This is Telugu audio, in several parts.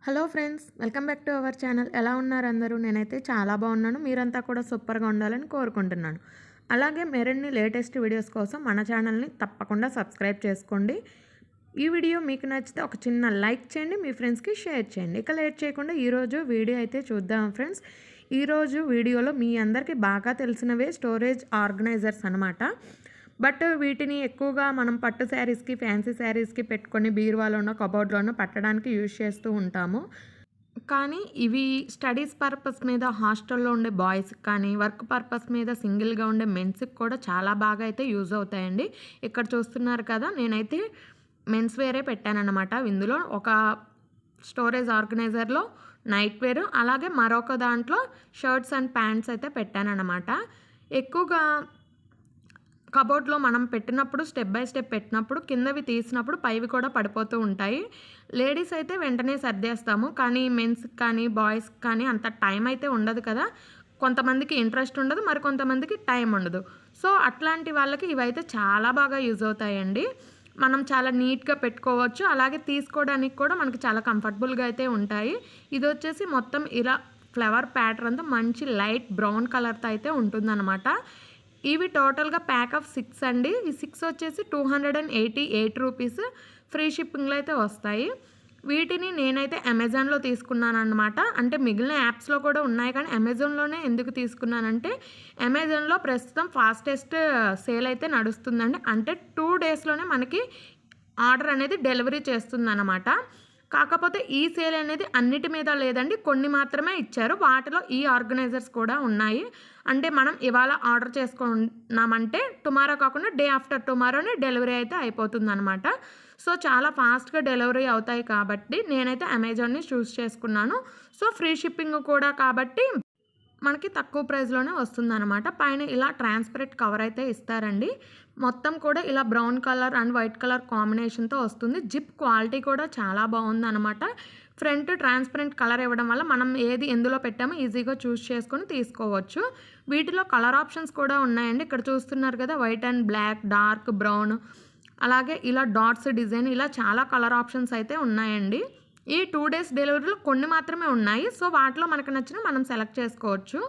Hello friends, welcome back to our channel. ఎలా ఉన్నారు అందరూ? నేనైతే చాలా బాగున్నాను. మీరంతా కూడా సూపర్గా ఉండాలని కోరుకుంటున్నాను. అలాగే మరిన్ని లేటెస్ట్ వీడియోస్ కోసం మన ఛానల్ని తప్పకుండా సబ్స్క్రైబ్ చేసుకోండి. ఈ వీడియో మీకు నచ్చితే ఒక చిన్న లైక్ చేయండి, మీ ఫ్రెండ్స్కి షేర్ చేయండి. ఇక లేట్ చేయకుండా ఈరోజు వీడియో అయితే చూద్దాం ఫ్రెండ్స్. ఈరోజు వీడియోలో మీ అందరికీ బాగా తెలిసినవే స్టోరేజ్ ఆర్గనైజర్స్ అనమాట. బట్ వీటిని ఎక్కువగా మనం పట్టు శారీస్కి, ఫ్యాన్సీ శారీస్కి పెట్టుకొని బీరువాలోనో కబోర్డ్లోనో పట్టడానికి యూజ్ చేస్తూ ఉంటాము. కానీ ఇవి స్టడీస్ పర్పస్ మీద హాస్టల్లో ఉండే బాయ్స్కి కానీ, వర్క్ పర్పస్ మీద సింగిల్గా ఉండే మెన్స్కి కూడా చాలా బాగా అయితే యూజ్ అవుతాయండి. ఇక్కడ చూస్తున్నారు కదా, నేనైతే మెన్స్ వేరే పెట్టానన్నమాట. ఇందులో ఒక స్టోరేజ్ ఆర్గనైజర్లో నైట్ వేర్, అలాగే మరొక దాంట్లో షర్ట్స్ అండ్ ప్యాంట్స్ అయితే పెట్టానన్నమాట. ఎక్కువగా కబోర్డ్లో మనం పెట్టినప్పుడు స్టెప్ బై స్టెప్ పెట్టినప్పుడు కిందవి తీసినప్పుడు పైవి కూడా పడిపోతూ ఉంటాయి. లేడీస్ అయితే వెంటనే సర్దేస్తాము, కానీ మెన్స్కి కానీ బాయ్స్కి కానీ అంత టైం అయితే ఉండదు కదా. కొంతమందికి ఇంట్రెస్ట్ ఉండదు, మరి కొంతమందికి టైం ఉండదు. సో అట్లాంటి వాళ్ళకి ఇవైతే చాలా బాగా యూజ్ అవుతాయండి. మనం చాలా నీట్గా పెట్టుకోవచ్చు, అలాగే తీసుకోవడానికి కూడా మనకి చాలా కంఫర్టబుల్గా అయితే ఉంటాయి. ఇది వచ్చేసి మొత్తం ఇలా ఫ్లవర్ ప్యాటర్న్తో మంచి లైట్ బ్రౌన్ కలర్తో అయితే ఉంటుందన్నమాట. ఇవి టోటల్గా ప్యాక్ ఆఫ్ 6 అండి. ఈ 6 వచ్చేసి 288 రూపీస్ ఫ్రీ షిప్పింగ్లో అయితే వస్తాయి. వీటిని నేనైతే అమెజాన్లో తీసుకున్నాను అనమాట. అంటే మిగిలిన యాప్స్లో కూడా ఉన్నాయి, కానీ అమెజాన్లోనే ఎందుకు తీసుకున్నానంటే అమెజాన్లో ప్రస్తుతం ఫాస్టెస్ట్ సేల్ అయితే నడుస్తుందండి. అంటే 2 డేస్లోనే మనకి ఆర్డర్ అనేది డెలివరీ చేస్తుందన్నమాట. కాకపోతే ఈ సేల్ అనేది అన్నిటి మీద లేదండి, కొన్ని మాత్రమే ఇచ్చారు. వాటిలో ఈ ఆర్గనైజర్స్ కూడా ఉన్నాయి. అంటే మనం ఇవాళ ఆర్డర్ చేసుకున్నామంటే టుమారో కాకుండా డే ఆఫ్టర్ టుమారోనే డెలివరీ అయితే అయిపోతుందన్నమాట. సో చాలా ఫాస్ట్గా డెలివరీ అవుతాయి కాబట్టి నేనైతే అమెజాన్ని చూస్ చేసుకున్నాను. సో ఫ్రీ షిప్పింగ్ కూడా కాబట్టి మనకి తక్కువ ప్రైస్లోనే వస్తుందన్నమాట. పైన ఇలా ట్రాన్స్పరెంట్ కవర్ అయితే ఇస్తారండి. మొత్తం కూడా ఇలా brown colour and white colour కాంబినేషన్తో వస్తుంది. జిప్ క్వాలిటీ కూడా చాలా బాగుందన్నమాట. ఫ్రంట్ ట్రాన్స్పరెంట్ కలర్ ఇవ్వడం వల్ల మనం ఏది ఎందులో పెట్టామో ఈజీగా చూస్ చేసుకొని తీసుకోవచ్చు. వీటిలో కలర్ ఆప్షన్స్ కూడా ఉన్నాయండి. ఇక్కడ చూస్తున్నారు కదా, white and black, dark brown, అలాగే ఇలా డాట్స్ డిజైన్, ఇలా చాలా కలర్ ఆప్షన్స్ అయితే ఉన్నాయండి. ఈ 2 డేస్ డెలివరీలో కొన్ని మాత్రమే ఉన్నాయి. సో వాటిలో మనకు నచ్చిన మనం సెలెక్ట్ చేసుకోవచ్చు.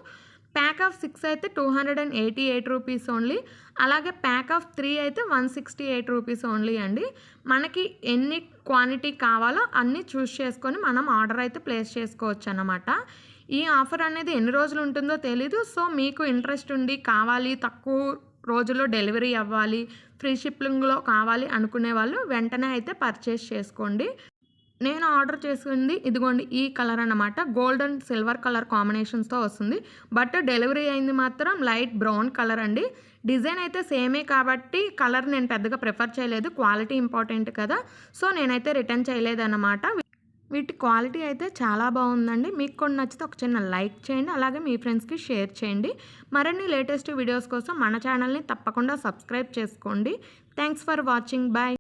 ప్యాక్ ఆఫ్ 6 అయితే 288 రూపీస్ ఓన్లీ. అలాగే ప్యాక్ ఆఫ్ 3 అయితే 168 రూపీస్ ఓన్లీ అండి. మనకి ఎన్ని క్వాంటిటీ కావాలో అన్నీ చూస్ చేసుకొని మనం ఆర్డర్ అయితే ప్లేస్ చేసుకోవచ్చు అన్నమాట. ఈ ఆఫర్ అనేది ఎన్ని రోజులు ఉంటుందో తెలీదు. సో మీకు ఇంట్రెస్ట్ ఉండి కావాలి, తక్కువ రోజుల్లో డెలివరీ అవ్వాలి, ఫ్రీ షిప్పింగ్లో కావాలి అనుకునే వాళ్ళు వెంటనే అయితే పర్చేస్ చేసుకోండి. నేను ఆర్డర్ చేసింది ఇదిగోండి ఈ కలర్ అన్నమాట. గోల్డ్ అండ్ సిల్వర్ కలర్ కాంబినేషన్స్తో వస్తుంది. బట్ డెలివరీ అయింది మాత్రం లైట్ బ్రౌన్ కలర్ అండి. డిజైన్ అయితే సేమే కాబట్టి కలర్ నేను పెద్దగా ప్రిఫర్ చేయలేదు, క్వాలిటీ ఇంపార్టెంట్ కదా. సో నేనైతే రిటర్న్ చేయలేదన్నమాట. వీటి క్వాలిటీ అయితే చాలా బాగుందండి. మీకు కూడా నచ్చితే ఒక చిన్న లైక్ చేయండి, అలాగే మీ ఫ్రెండ్స్కి షేర్ చేయండి. మరిన్ని లేటెస్ట్ వీడియోస్ కోసం మన ఛానల్ని తప్పకుండా సబ్స్క్రైబ్ చేసుకోండి. Thanks for watching. బాయ్.